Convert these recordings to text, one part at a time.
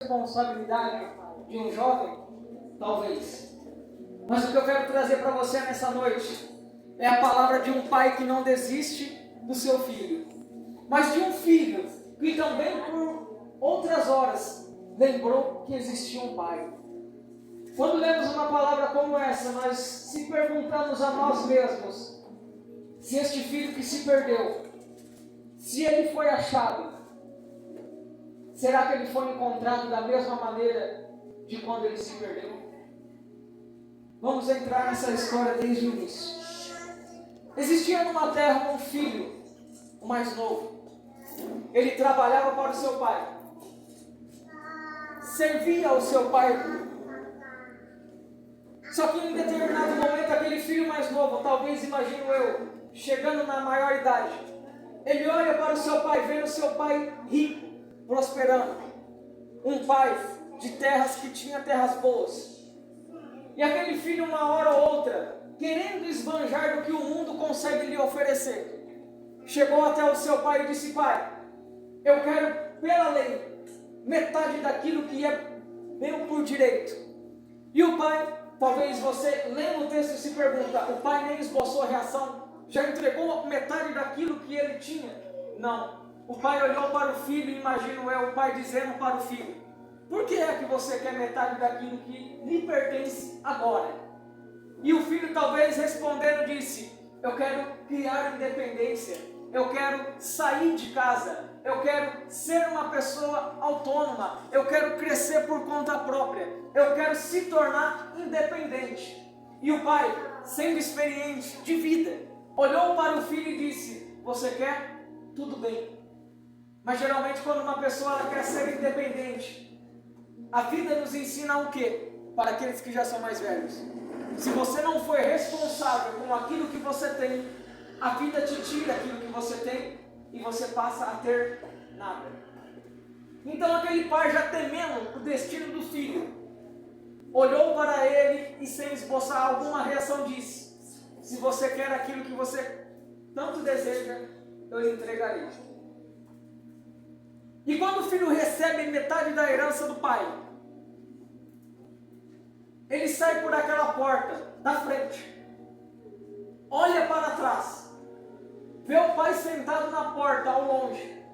responsabilidade de um jovem? Talvez. Mas o que eu quero trazer para você nessa noite é a palavra de um pai que não desiste do seu filho, mas de um filho que também por outras horas lembrou que existia um pai. Quando lemos uma palavra como essa, nós se perguntamos a nós mesmos se este filho que se perdeu, se ele foi achado, será que ele foi encontrado da mesma maneira de quando ele se perdeu? Vamos entrar nessa história desde o início. Existia numa terra um filho, o mais novo. Ele trabalhava para o seu pai, servia ao seu pai. Só que em determinado momento, aquele filho mais novo, talvez imagino eu, chegando na maior idade, ele olha para o seu pai, vendo o seu pai rico, prosperando. Um pai de terras que tinha terras boas. E aquele filho, uma hora ou outra, querendo esbanjar do que o mundo consegue lhe oferecer, chegou até o seu pai e disse: pai, eu quero, pela lei, metade daquilo que é meu por direito. E o pai, talvez você, lendo o texto, se pergunta: o pai nem esboçou a reação? Já entregou metade daquilo que ele tinha? Não. O pai olhou para o filho, imagino eu, o pai dizendo para o filho: por que é que você quer metade daquilo que lhe pertence agora? E o filho, talvez respondendo, disse: eu quero criar independência, eu quero sair de casa, eu quero ser uma pessoa autônoma, eu quero crescer por conta própria, eu quero se tornar independente. E o pai, sendo experiente de vida, olhou para o filho e disse: você quer? Tudo bem. Mas geralmente quando uma pessoa ela quer ser independente, a vida nos ensina o quê? Para aqueles que já são mais velhos: se você não for responsável com aquilo que você tem, a vida te tira aquilo que você tem e você passa a ter nada. Então aquele pai, já temendo o destino do filho, olhou para ele e, sem esboçar alguma reação, disse: se você quer aquilo que você tanto deseja, eu lhe entregarei. E quando o filho recebe metade da herança do pai, ele sai por aquela porta da frente, olha para trás, vê o pai sentado na porta ao longe,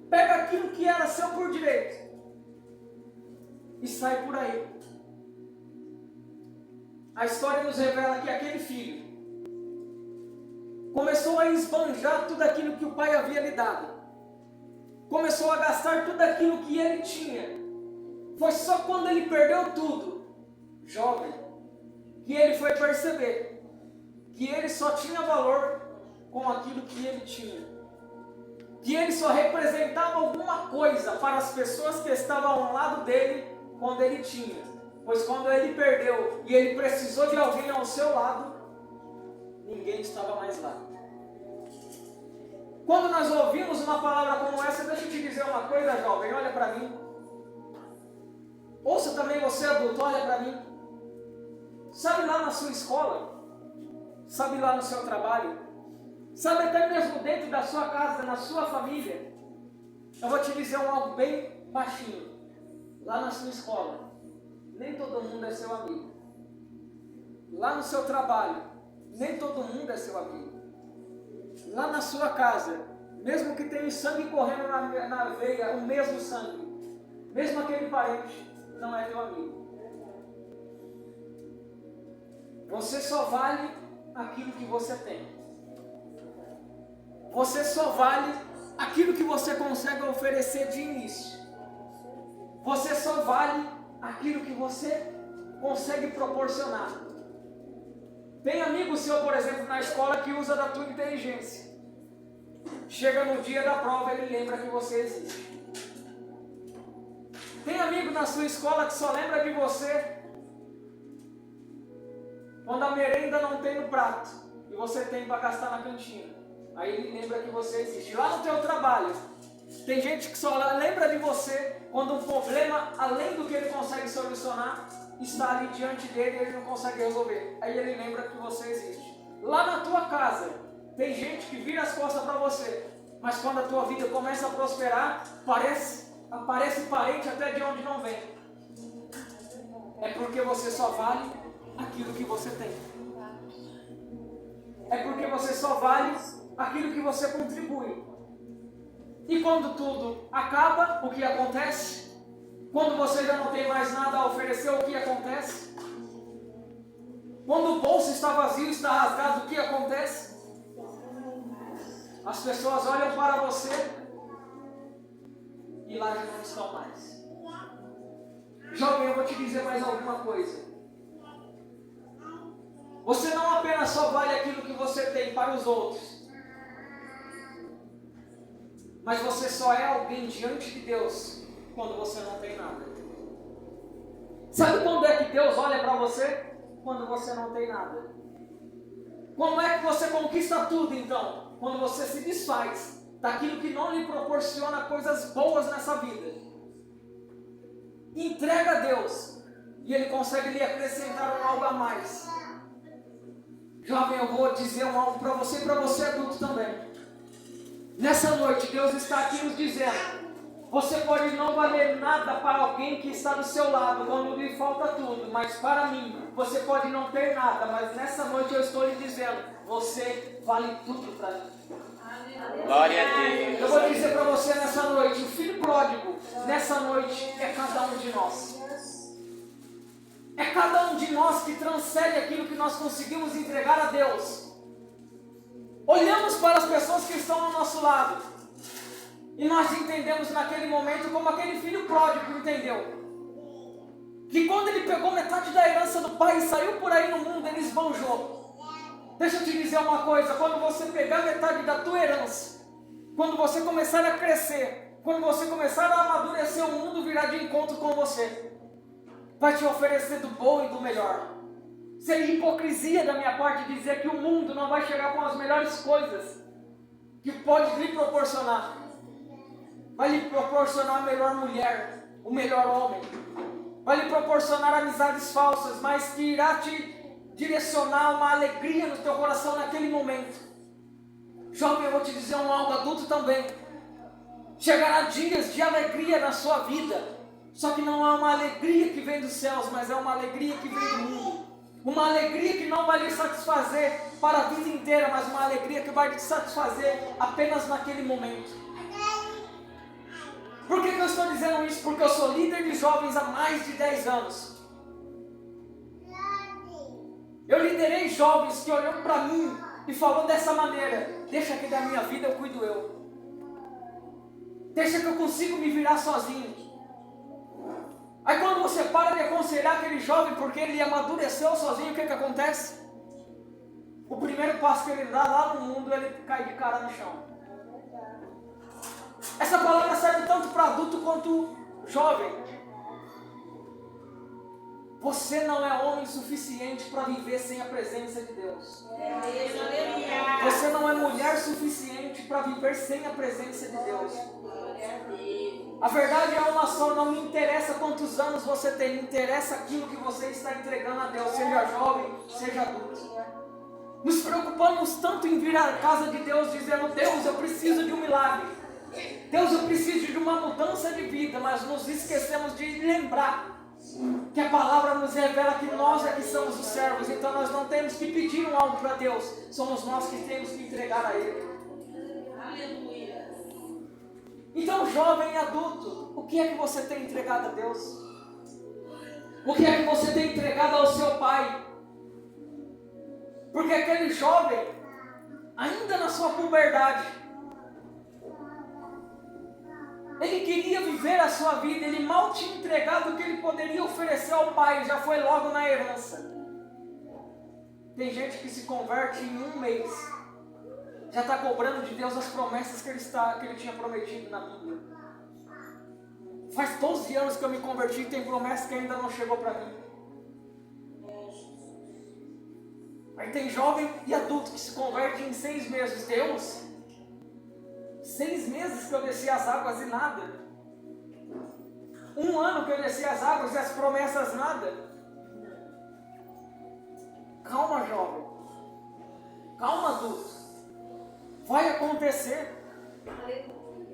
pega aquilo que era seu por direito e sai por aí. A história nos revela que aquele filho começou a esbanjar tudo aquilo que o pai havia lhe dado, começou a gastar tudo aquilo que ele tinha. Foi só quando ele perdeu tudo, jovem, que ele foi perceber que ele só tinha valor com aquilo que ele tinha, que ele só representava alguma coisa para as pessoas que estavam ao lado dele quando ele tinha, pois quando ele perdeu e ele precisou de alguém ao seu lado, ninguém estava mais lá. Quando nós ouvimos uma palavra como essa, deixa eu te dizer uma coisa, jovem, olha para mim. Ouça também você, adulto, olha para mim. Sabe lá na sua escola, sabe lá no seu trabalho, sabe até mesmo dentro da sua casa, na sua família, eu vou te dizer algo bem baixinho. Lá na sua escola, nem todo mundo é seu amigo. Lá no seu trabalho, nem todo mundo é seu amigo. Lá na sua casa, mesmo que tenha sangue correndo na veia, o mesmo sangue, mesmo aquele parente, não é teu amigo. Você só vale aquilo que você tem. Você só vale aquilo que você consegue oferecer de início. Você só vale aquilo que você consegue proporcionar. Tem amigo seu, por exemplo, na escola que usa da tua inteligência. Chega no dia da prova, ele lembra que você existe. Tem amigo na sua escola que só lembra de você quando a merenda não tem no prato e você tem para gastar na cantina. Aí ele lembra que você existe. Lá no teu trabalho, tem gente que só lembra de você quando um problema, além do que ele consegue solucionar, está ali diante dele e ele não consegue resolver. Aí ele lembra que você existe. Lá na tua casa, tem gente que vira as costas para você, mas quando a tua vida começa a prosperar, parece aparece parente até de onde não vem. É porque você só vale aquilo que você tem. É porque você só vale aquilo que você contribui. E quando tudo acaba, o que acontece? Quando você já não tem mais nada a oferecer, o que acontece? Quando o bolso está vazio, está rasgado, o que acontece? As pessoas olham para você e lá já não estão mais. Jovem, eu vou te dizer mais alguma coisa. Você não apenas só vale aquilo que você tem para os outros, mas você só é alguém diante de Deus quando você não tem nada. Sabe quando é que Deus olha para você? Quando você não tem nada. Como é que você conquista tudo então? Quando você se desfaz daquilo que não lhe proporciona coisas boas nessa vida. Entrega a Deus e Ele consegue lhe acrescentar algo a mais. Jovem, eu vou dizer algo para você e para você adulto também. Nessa noite Deus está aqui nos dizendo: você pode não valer nada para alguém que está do seu lado quando lhe falta tudo, mas para mim você pode não ter nada, mas nessa noite eu estou lhe dizendo: você vale tudo para mim. Glória a Deus. Eu vou dizer para você nessa noite: o filho pródigo nessa noite é cada um de nós. É cada um de nós que transcende aquilo que nós conseguimos entregar a Deus. Olhamos para as pessoas que estão ao nosso lado e nós entendemos naquele momento como aquele filho pródigo entendeu. Que quando ele pegou metade da herança do pai e saiu por aí no mundo, ele esbanjou. Deixa eu te dizer uma coisa: quando você pegar metade da tua herança, quando você começar a crescer, quando você começar a amadurecer, o mundo virá de encontro com você. Vai te oferecer do bom e do melhor. Seria hipocrisia da minha parte dizer que o mundo não vai chegar com as melhores coisas que pode lhe proporcionar. Vai lhe proporcionar a melhor mulher, o melhor homem. Vai lhe proporcionar amizades falsas, mas que irá te direcionar uma alegria no teu coração naquele momento. Jovem, eu vou te dizer algo, adulto também. Chegará dias de alegria na sua vida. Só que não é uma alegria que vem dos céus, mas é uma alegria que vem do mundo. Uma alegria que não vai lhe satisfazer para a vida inteira, mas uma alegria que vai te satisfazer apenas naquele momento. Por que eu estou dizendo isso? Porque eu sou líder de jovens há mais de 10 anos. Eu liderei jovens que olhou para mim e falou dessa maneira: deixa que da minha vida eu cuido eu. Deixa que eu consigo me virar sozinho. Aí quando você para de aconselhar aquele jovem porque ele amadureceu sozinho, o que acontece? O primeiro passo que ele dá lá no mundo, ele cai de cara no chão. Essa palavra serve tanto para adulto quanto jovem. Você não é homem suficiente para viver sem a presença de Deus. Você não é mulher suficiente para viver sem a presença de Deus. A verdade é uma só: não me interessa quantos anos você tem, me interessa aquilo que você está entregando a Deus, seja jovem, seja adulto. Nos preocupamos tanto em vir à casa de Deus dizendo: Deus, eu preciso de um milagre. Deus, eu preciso de uma mudança de vida, mas nos esquecemos de lembrar que a palavra nos revela que nós é que somos os servos, então nós não temos que pedir algo para Deus, somos nós que temos que entregar a Ele. Aleluia. Então, jovem e adulto, o que é que você tem entregado a Deus? O que é que você tem entregado ao seu pai? Porque aquele jovem, ainda na sua puberdade, ele queria viver a sua vida, ele mal tinha entregado o que ele poderia oferecer ao pai, já foi logo na herança. Tem gente que se converte em um mês, já está cobrando de Deus as promessas que ele tinha prometido na Bíblia. Faz 12 anos que eu me converti e tem promessa que ainda não chegou para mim. Aí tem jovem e adulto que se converte em 6 meses. Deus, 6 meses que eu desci as águas e nada. 1 ano que eu desci as águas e as promessas nada. Calma, jovem. Calma, adulto. Vai acontecer.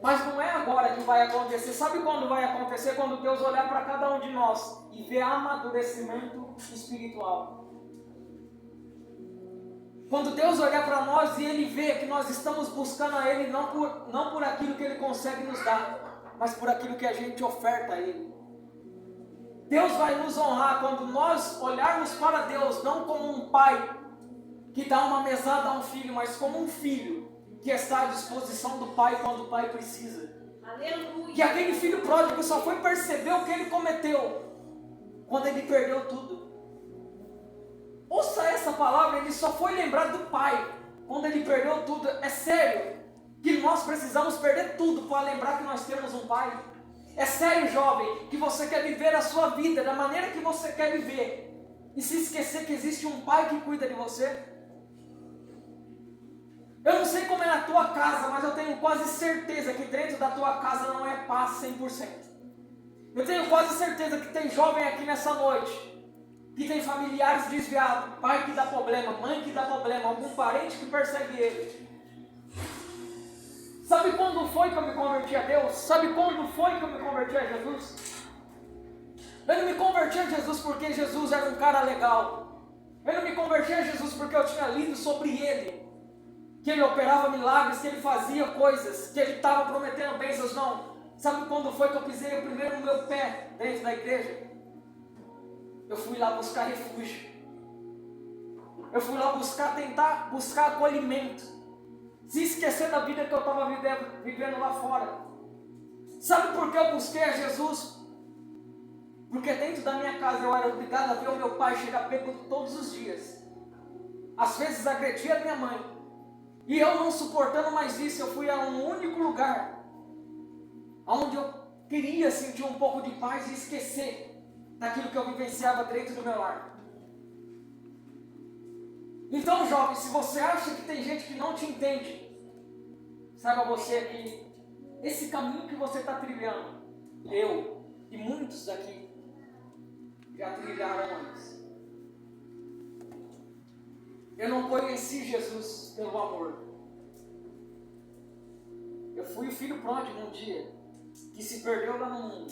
Mas não é agora que vai acontecer. Sabe quando vai acontecer? Quando Deus olhar para cada um de nós e ver amadurecimento espiritual. Quando Deus olhar para nós e Ele ver que nós estamos buscando a Ele não por aquilo que Ele consegue nos dar, mas por aquilo que a gente oferta a Ele. Deus vai nos honrar quando nós olharmos para Deus não como um pai que dá uma mesada a um filho, mas como um filho que está à disposição do pai quando o pai precisa. Aleluia. Que aquele filho pródigo só foi perceber o que ele cometeu quando ele perdeu tudo. Ouça essa palavra, ele só foi lembrar do pai quando ele perdeu tudo. É sério que nós precisamos perder tudo para lembrar que nós temos um pai? É sério, jovem, que você quer viver a sua vida da maneira que você quer viver e se esquecer que existe um pai que cuida de você? Eu não sei como é na tua casa, mas eu tenho quase certeza que dentro da tua casa não é paz 100%. Eu tenho quase certeza que tem jovem aqui nessa noite que tem familiares desviados, pai que dá problema, mãe que dá problema, algum parente que persegue ele. Sabe quando foi que eu me converti a Deus? Sabe quando foi que eu me converti a Jesus? Eu não me converti a Jesus porque Jesus era um cara legal. Eu não me converti a Jesus porque eu tinha lido sobre ele, que ele operava milagres, que ele fazia coisas, que ele estava prometendo bênçãos. Não. Sabe quando foi que eu pisei o primeiro no meu pé dentro da igreja? Eu fui lá buscar refúgio. Eu fui lá tentar buscar acolhimento. Se esquecer da vida que eu estava vivendo lá fora. Sabe por que eu busquei a Jesus? Porque dentro da minha casa eu era obrigado a ver o meu pai chegar bêbado todos os dias. Às vezes agredia a minha mãe. E eu não suportando mais isso, eu fui a um único lugar onde eu queria sentir um pouco de paz e esquecer daquilo que eu vivenciava dentro do meu lar. Então, jovem, se você acha que tem gente que não te entende, saiba você que esse caminho que você está trilhando, eu e muitos daqui já trilharam antes. Eu não conheci Jesus pelo amor. Eu fui o filho pródigo um dia, que se perdeu lá no mundo.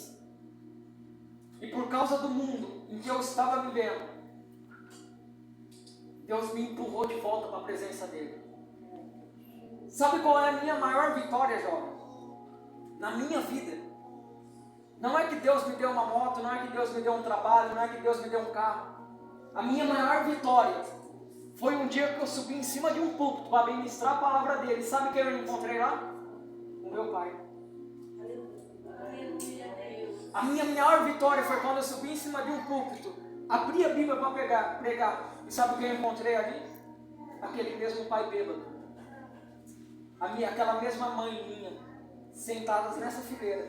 E por causa do mundo em que eu estava vivendo, Deus me empurrou de volta para a presença dele. Sabe qual é a minha maior vitória, jovem? Na minha vida. Não é que Deus me deu uma moto, não é que Deus me deu um trabalho, não é que Deus me deu um carro. A minha maior vitória foi um dia que eu subi em cima de um púlpito para ministrar a palavra dele. Sabe quem eu encontrei lá? O meu pai. A minha maior vitória foi quando eu subi em cima de um púlpito, abri a Bíblia para pregar. E sabe quem eu encontrei ali? Aquele mesmo pai bêbado. Aquela mesma mãe minha, sentadas nessa fileira.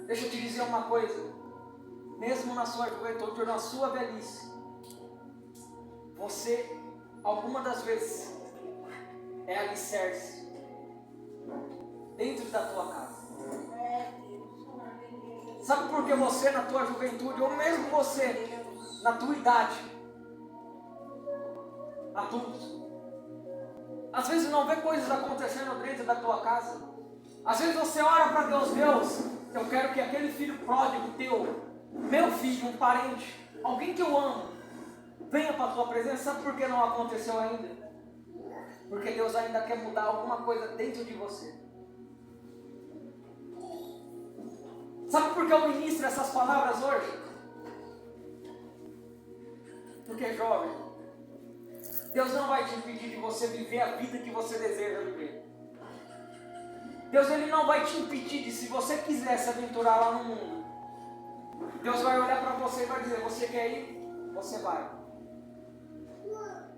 Deixa eu te dizer uma coisa. Mesmo na sua juventude ou na sua velhice, você, alguma das vezes, é alicerce dentro da tua casa. Sabe por que você, na tua juventude, ou mesmo você, na tua idade, adulto, às vezes não vê coisas acontecendo dentro da tua casa? Às vezes você ora para Deus, Deus, eu quero que aquele filho pródigo teu, meu filho, um parente, alguém que eu amo, venha para a tua presença. Sabe por que não aconteceu ainda? Porque Deus ainda quer mudar alguma coisa dentro de você. Sabe por que eu ministro essas palavras hoje? Porque, jovem, Deus não vai te impedir de você viver a vida que você deseja viver. Deus, ele não vai te impedir de, se você quiser se aventurar lá no mundo, Deus vai olhar para você e vai dizer, você quer ir? Você vai.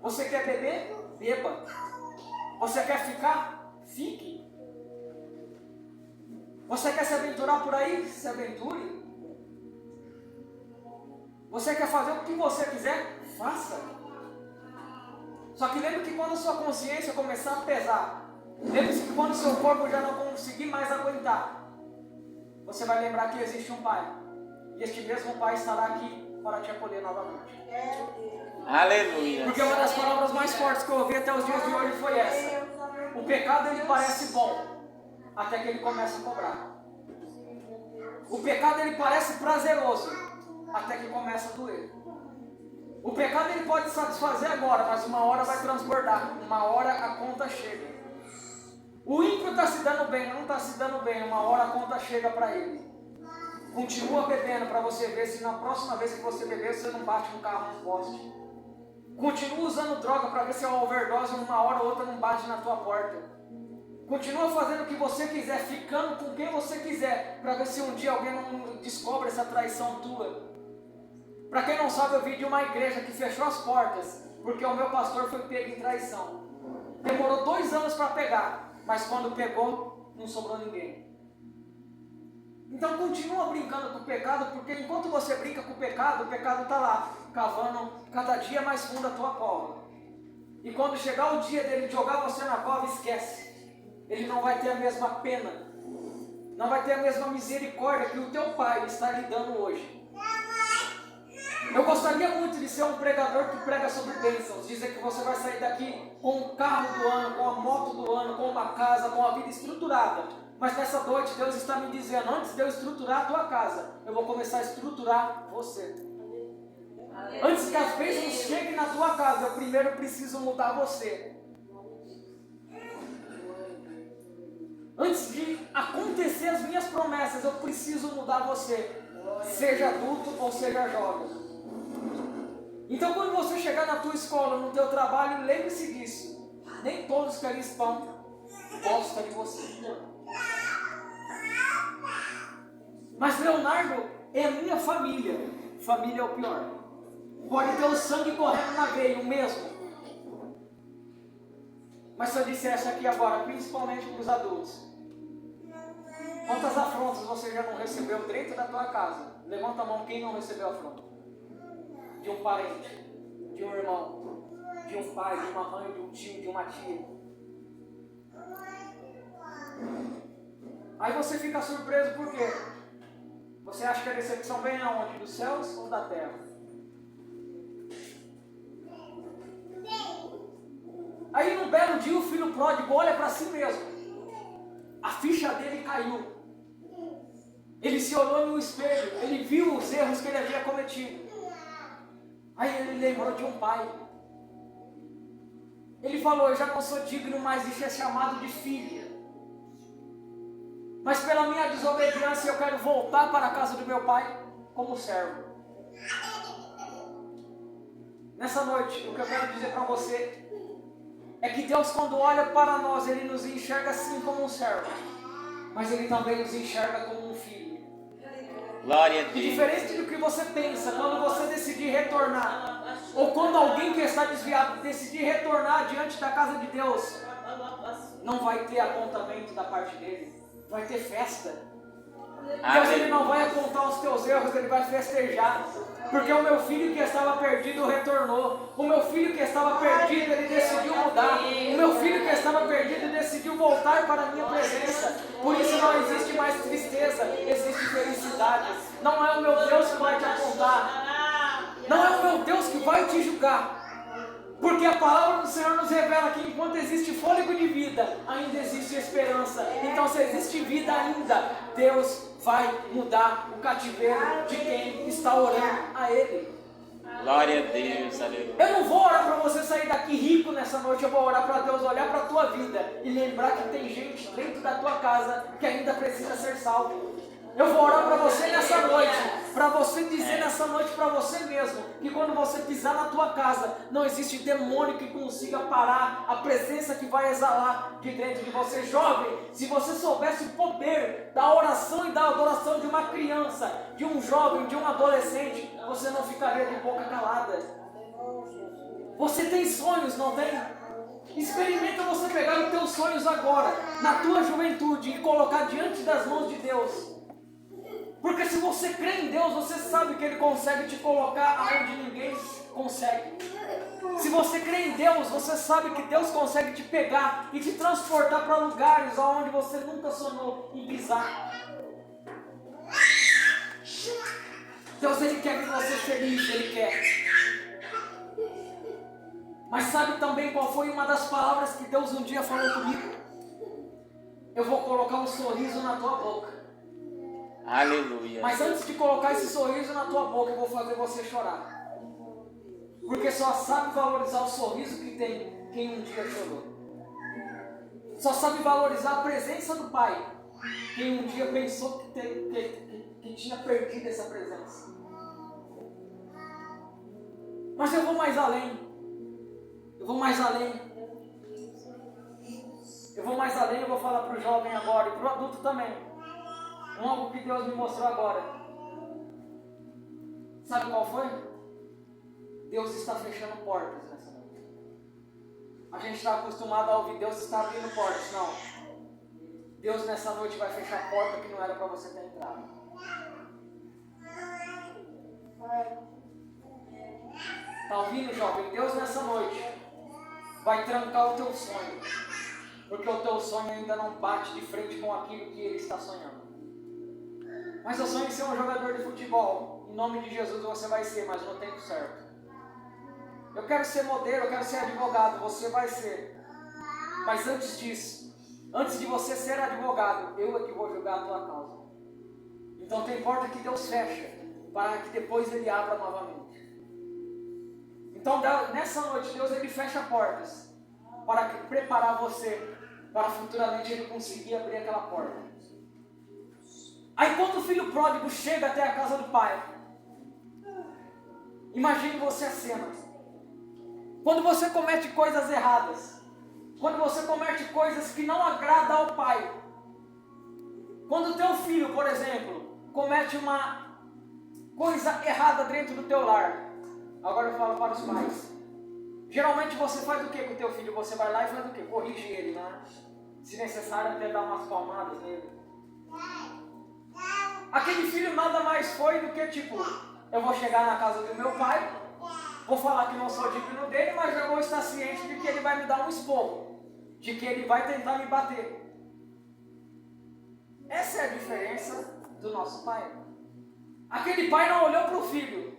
Você quer beber? Beba. Você quer ficar? Fique. Você quer se aventurar por aí? Se aventure. Você quer fazer o que você quiser? Faça. Só que lembre que quando a sua consciência começar a pesar, lembre-se que quando o seu corpo já não conseguir mais aguentar, você vai lembrar que existe um Pai. E este mesmo Pai estará aqui para te acolher novamente. Aleluia. Porque uma das palavras mais fortes que eu ouvi até os dias de hoje foi essa. O O pecado ele parece bom, até que ele começa a cobrar. O pecado ele parece prazeroso, até que começa a doer. O pecado ele pode satisfazer agora, mas uma hora vai transbordar, uma hora a conta chega. O ímpio está se dando bem, não está se dando bem, uma hora a conta chega para ele. Continua bebendo para você ver se na próxima vez que você beber você não bate um carro no poste. Continua usando droga para ver se é uma overdose, uma hora ou outra não bate na tua porta. Continua fazendo o que você quiser, ficando com quem você quiser, para ver se um dia alguém não descobre essa traição tua. Para quem não sabe, eu vim de uma igreja que fechou as portas, porque o meu pastor foi pego em traição. Demorou 2 anos para pegar, mas quando pegou, não sobrou ninguém. Então continua brincando com o pecado, porque enquanto você brinca com o pecado está lá, cavando cada dia mais fundo a tua cova. E quando chegar o dia dele jogar você na cova, esquece. Ele não vai ter a mesma pena, não vai ter a mesma misericórdia que o teu pai está lhe dando hoje. Eu gostaria muito de ser um pregador que prega sobre bênçãos, dizer que você vai sair daqui com um carro do ano, com a moto do ano, com uma casa, com a vida estruturada. Mas nessa noite Deus está me dizendo, antes de eu estruturar a tua casa, eu vou começar a estruturar você. Antes que as bênçãos cheguem na tua casa, eu primeiro preciso mudar você. Antes de acontecer as minhas promessas, eu preciso mudar você. Seja adulto ou seja jovem. Então quando você chegar na tua escola, no teu trabalho, lembre-se disso. Nem todos que ali estão gostam de você. Mas Leonardo é a minha família. Família é o pior. Pode ter o sangue correndo na veia, o mesmo. Mas se eu dissesse aqui agora, principalmente para os adultos, quantas afrontas você já não recebeu dentro da tua casa? Levanta a mão quem não recebeu afronta. De um parente, de um irmão, de um pai, de uma mãe, de um tio, de uma tia. Aí você fica surpreso por quê? Você acha que a decepção vem aonde? Dos céus ou da terra? Aí num belo dia o filho pródigo olha para si mesmo. A ficha dele caiu. Ele se olhou no espelho, ele viu os erros que ele havia cometido. Aí ele lembrou de um pai. Ele falou, eu já não sou digno mais de ser chamado de filho. Mas pela minha desobediência eu quero voltar para a casa do meu pai como servo. Nessa noite, o que eu quero dizer para você é que Deus, quando olha para nós, Ele nos enxerga assim como um servo, mas Ele também nos enxerga como um filho. Glória a Deus. E diferente do que você pensa, quando você decidir retornar, ou quando alguém que está desviado decidir retornar diante da casa de Deus, não vai ter apontamento da parte dele, vai ter festa. Deus ele não vai apontar os teus erros, Ele vai festejar. Porque o meu filho que estava perdido retornou. O meu filho que estava perdido, ele decidiu mudar. O meu filho que estava perdido decidiu voltar para a minha presença. Por isso não existe mais tristeza, existe felicidade. Não é o meu Deus que vai te apontar. Não é o meu Deus que vai te julgar. Porque a palavra do Senhor nos revela que enquanto existe fôlego de vida, ainda existe esperança. Então se existe vida ainda, Deus vai mudar o cativeiro de quem está orando a Ele. Glória a Deus, aleluia. Eu não vou orar para você sair daqui rico nessa noite, eu vou orar para Deus olhar para a tua vida e lembrar que tem gente dentro da tua casa que ainda precisa ser salvo. Eu vou orar para você nessa noite, para você dizer nessa noite para você mesmo, que quando você pisar na tua casa, não existe demônio que consiga parar a presença que vai exalar de dentro de você. Jovem, se você soubesse o poder da oração e da adoração de uma criança, de um jovem, de um adolescente, você não ficaria de boca calada. Você tem sonhos, não tem? Experimenta você pegar os teus sonhos agora, na tua juventude, e colocar diante das mãos de Deus. Porque se você crê em Deus, você sabe que Ele consegue te colocar aonde ninguém consegue. Se você crê em Deus, você sabe que Deus consegue te pegar e te transportar para lugares aonde você nunca sonhou em pisar. Deus, Ele quer que você seja feliz, Ele quer. Mas sabe também qual foi uma das palavras que Deus um dia falou comigo? Eu vou colocar um sorriso na tua boca. Aleluia. Mas antes de colocar esse sorriso na tua boca, eu vou fazer você chorar. Porque só sabe valorizar o sorriso que tem quem um dia chorou. Só sabe valorizar a presença do Pai quem um dia pensou que tinha perdido essa presença. Mas eu vou mais além. Eu vou mais além. Eu vou mais além, eu vou falar para o jovem agora e para o adulto também. Algo que Deus me mostrou agora. Sabe qual foi? Deus está fechando portas nessa noite. A gente está acostumado a ouvir Deus está abrindo portas. Não. Deus nessa noite vai fechar a porta que não era para você ter entrado. Está ouvindo, jovem? Deus nessa noite vai trancar o teu sonho. Porque o teu sonho ainda não bate de frente com aquilo que ele está sonhando. Mas eu sonho em ser um jogador de futebol. Em nome de Jesus você vai ser, mas no tempo certo. Eu quero ser modelo, eu quero ser advogado, você vai ser. Mas antes disso, antes de você ser advogado, eu é que vou julgar a tua causa. Então tem porta que Deus fecha, para que depois Ele abra novamente. Então nessa noite Deus Ele fecha portas, para preparar você, para futuramente Ele conseguir abrir aquela porta. Aí quando o filho pródigo chega até a casa do pai, imagine você a cena. Quando você comete coisas erradas, quando você comete coisas que não agradam ao pai, quando o teu filho, por exemplo, comete uma coisa errada dentro do teu lar, agora eu falo para os pais, geralmente você faz o que com o teu filho? Você vai lá e faz o que? Corrige ele, né? Se necessário até dar umas palmadas nele. Aquele filho nada mais foi do que tipo, eu vou chegar na casa do meu pai, vou falar que não sou digno dele, mas já vou estar ciente de que ele vai me dar um esporro, de que ele vai tentar me bater. Essa é a diferença do nosso pai. Aquele pai não olhou para o filho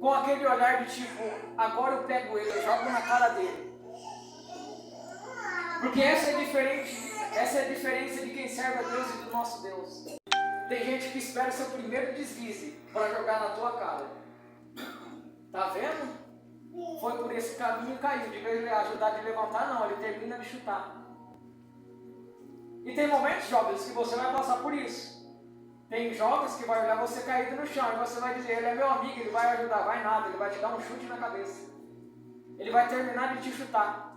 com aquele olhar de tipo, agora eu pego ele, eu jogo na cara dele. Porque essa é a diferença de quem serve a Deus e do nosso Deus. Tem gente que espera seu primeiro deslize para jogar na tua cara. Tá vendo? Foi por esse caminho que caiu. De vez de ajudar a levantar, não, ele termina de chutar. E tem momentos, jovens, que você vai passar por isso. Tem jovens que vai olhar você caído no chão e você vai dizer, ele é meu amigo, ele vai ajudar. Vai nada, ele vai te dar um chute na cabeça. Ele vai terminar de te chutar.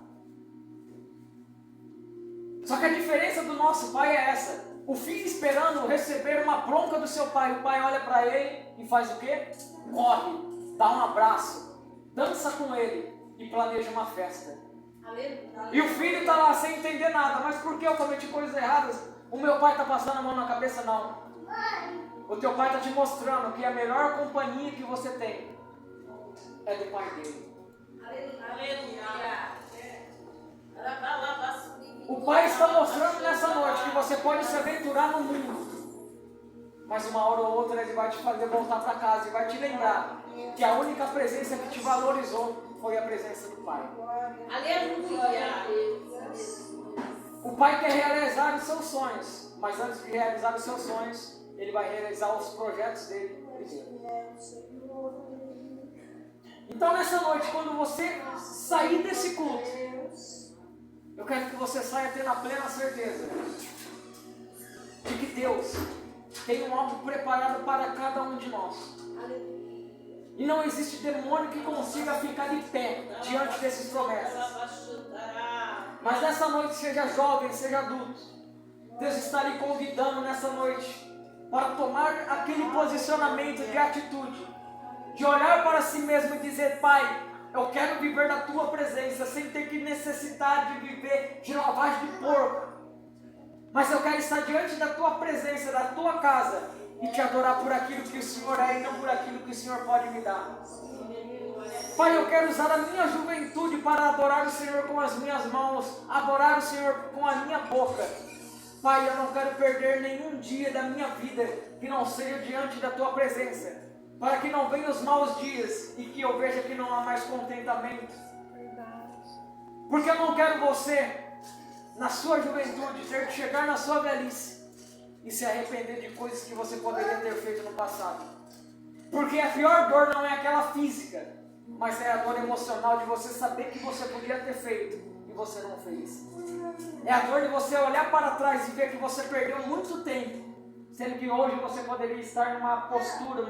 Só que a diferença do nosso pai é essa. O filho esperando receber uma bronca do seu pai. O pai olha para ele e faz o quê? Corre, dá um abraço, dança com ele e planeja uma festa. E o filho está lá sem entender nada. Mas por que eu cometi coisas erradas? O meu pai está passando a mão na cabeça? Não. O teu pai está te mostrando que a melhor companhia que você tem é do pai dele. O pai está mostrando nessa noite que você pode se aventurar no mundo, mas uma hora ou outra ele vai te fazer voltar para casa e vai te lembrar que a única presença que te valorizou foi a presença do pai. O pai quer realizar os seus sonhos, mas antes de realizar os seus sonhos, ele vai realizar os projetos dele primeiro. Então nessa noite, quando você sair desse culto, eu quero que você saia tendo a plena certeza de que Deus tem algo preparado para cada um de nós. E não existe demônio que consiga ficar de pé diante dessas promessas. Mas nessa noite, seja jovem, seja adulto, Deus está lhe convidando nessa noite para tomar aquele posicionamento de atitude, de olhar para si mesmo e dizer, Pai, eu quero viver na tua presença sem ter que necessitar de viver de lavagem de porco. Mas eu quero estar diante da tua presença, da tua casa e te adorar por aquilo que o Senhor é e não por aquilo que o Senhor pode me dar. Pai, eu quero usar a minha juventude para adorar o Senhor com as minhas mãos, adorar o Senhor com a minha boca. Pai, eu não quero perder nenhum dia da minha vida que não seja diante da tua presença, para que não venham os maus dias e que eu veja que não há mais contentamento, Porque eu não quero você, na sua juventude, ter que chegar na sua velhice e se arrepender de coisas que você poderia ter feito no passado. Porque a pior dor não é aquela física, mas é a dor emocional de você saber que você podia ter feito e você não fez. É a dor de você olhar para trás e ver que você perdeu muito tempo, sendo que hoje você poderia estar numa postura,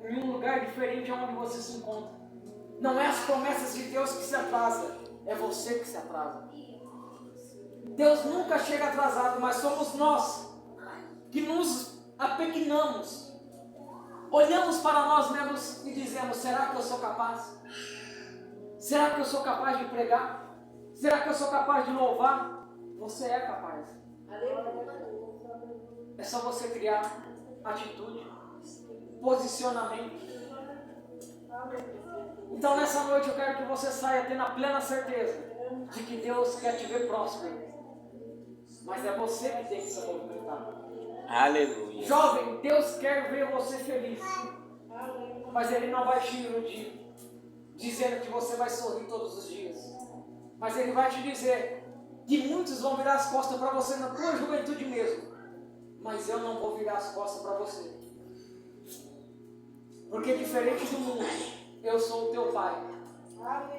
em um lugar diferente onde você se encontra. Não é as promessas de Deus que se atrasam, é você que se atrasa. Deus nunca chega atrasado, mas somos nós que nos apequenamos. Olhamos para nós mesmos e dizemos: será que eu sou capaz? Será que eu sou capaz de pregar? Será que eu sou capaz de louvar? Você é capaz. É só você criar atitude, posicionamento. Então nessa noite eu quero que você saia tendo a plena certeza de que Deus quer te ver próspero. Mas é você que tem que se movimentar. Aleluia. Jovem, Deus quer ver você feliz. Mas Ele não vai te iludir, dizendo que você vai sorrir todos os dias. Mas Ele vai te dizer que muitos vão virar as costas para você na tua juventude mesmo. Mas eu não vou virar as costas para você. Porque diferente do mundo, eu sou o teu pai.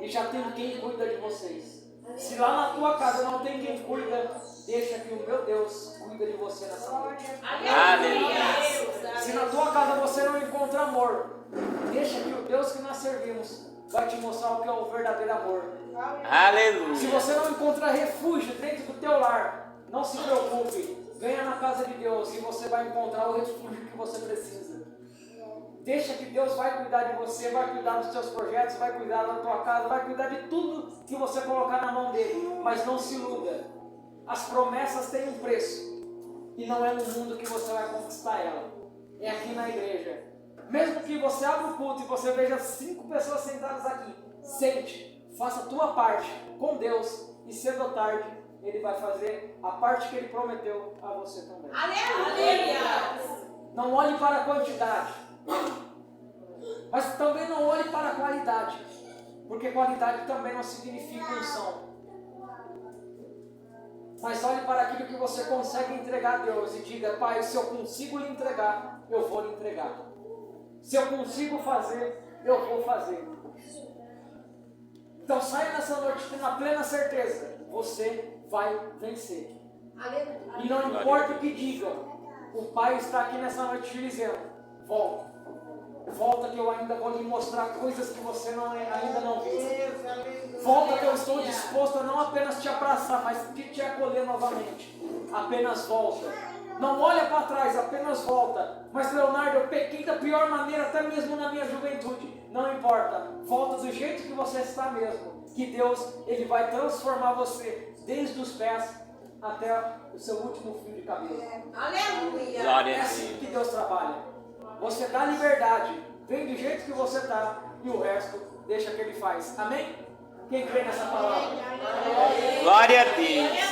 E já tenho quem cuida de vocês. Se lá na tua casa não tem quem cuida, deixa que o meu Deus cuida de você nessa noite. Aleluia. Se na tua casa você não encontra amor, deixa que o Deus que nós servimos vai te mostrar o que é o verdadeiro amor. Aleluia. Se você não encontra refúgio dentro do teu lar, não se preocupe. Venha na casa de Deus e você vai encontrar o refúgio que você precisa. Deixa que Deus vai cuidar de você, vai cuidar dos seus projetos, vai cuidar da tua casa, vai cuidar de tudo que você colocar na mão dele. Mas não se iluda. As promessas têm um preço. E não é no mundo que você vai conquistar ela. É aqui na igreja. Mesmo que você abra o culto e você veja 5 pessoas sentadas aqui, sente, faça a tua parte com Deus e cedo ou tarde Ele vai fazer a parte que Ele prometeu a você também. Aleluia! Não olhe para a quantidade, mas também não olhe para a qualidade, porque qualidade também não significa unção. Mas olhe para aquilo que você consegue entregar a Deus e diga: Pai, se eu consigo lhe entregar, eu vou lhe entregar. Se eu consigo fazer, eu vou fazer. Então saia nessa noite tendo a plena certeza: você vai vencer. E não importa o que digam, o Pai está aqui nessa noite te dizendo: volta. Volta que eu ainda vou lhe mostrar coisas que você ainda não viu. Volta que eu estou disposto a não apenas te abraçar, mas te acolher novamente. Apenas volta. Não olha para trás, apenas volta. Mas Leonardo, eu pequei da pior maneira, até mesmo na minha juventude. Não importa. Volta do jeito que você está mesmo. Que Deus, Ele vai transformar você desde os pés até o seu último fio de cabelo. Aleluia! Glória É a assim Deus. que Deus trabalha. Você dá liberdade, vem do jeito que você está, e o resto deixa que Ele faz. Amém? Quem crê nessa palavra? Glória a Deus.